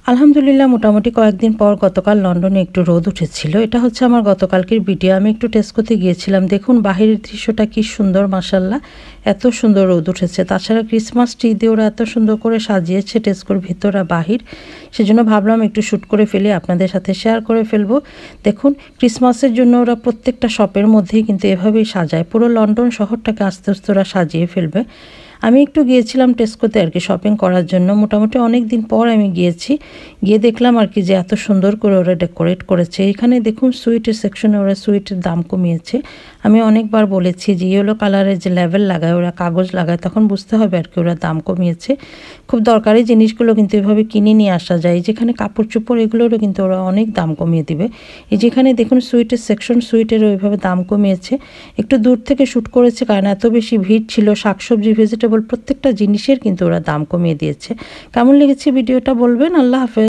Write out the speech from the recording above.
আলহামদুলিল্লাহ মোটামুটি কয়েকদিন পর গতকাল লন্ডনে একটু রোদ উঠেছিল। এটা হচ্ছে আমার গতকালকের ভিডিও। আমি একটু টেস্কোতে গিয়েছিলাম। দেখুন বাহিরের দৃশ্যটা কি সুন্দর, মাশাআল্লাহ এত সুন্দর রোদ উঠেছে। তাছাড়া ক্রিসমাস ট্রি দিয়ে ওরা এত সুন্দর করে সাজিয়েছে টেস্কোর ভিতর আর বাহির, সেজন্য ভাবলাম একটু শ্যুট করে ফেলে আপনাদের সাথে শেয়ার করে ফেলবো। দেখুন ক্রিসমাসের জন্য ওরা প্রত্যেকটা শপের মধ্যেই কিন্তু এভাবেই সাজায়। পুরো লন্ডন শহরটাকে আস্তে আস্তে ওরা সাজিয়ে ফেলবে। আমি একটু গিয়েছিলাম টেস্কোতে আর কি শপিং করার জন্য। মোটামুটি অনেক দিন পর আমি গিয়েছি। গিয়ে দেখলাম আর কি যে এত সুন্দর করে ওরা ডেকোরেট করেছে। এখানে দেখুন সুইটের সেকশনে ওরা সুইটের দাম কমিয়েছে। আমি অনেকবার বলেছি যে ইয়েলো কালারের যে লেবেল লাগায়, ওরা কাগজ লাগায়, তখন বুঝতে হবে আর কি ওরা দাম কমিয়েছে। খুব দরকারি জিনিসগুলো কিন্তু এভাবে কিনে নিয়ে আসা যায়। যেখানে কাপড় চোপড় এগুলোরও কিন্তু ওরা অনেক দাম কমিয়ে দিবে। এই যেখানে দেখুন সুইটের সেকশন, সুইটেরও ওইভাবে দাম কমিয়েছে। একটু দূর থেকে শ্যুট করেছে কারণ এত বেশি ভিড় ছিল। শাকসবজি, ভেজিটেবল প্রত্যেকটা জিনিসের কিন্তু ওরা দাম কমিয়ে দিয়েছে। কেমন লেগেছে ভিডিওটা বলবেন। আল্লাহ হাফেজ।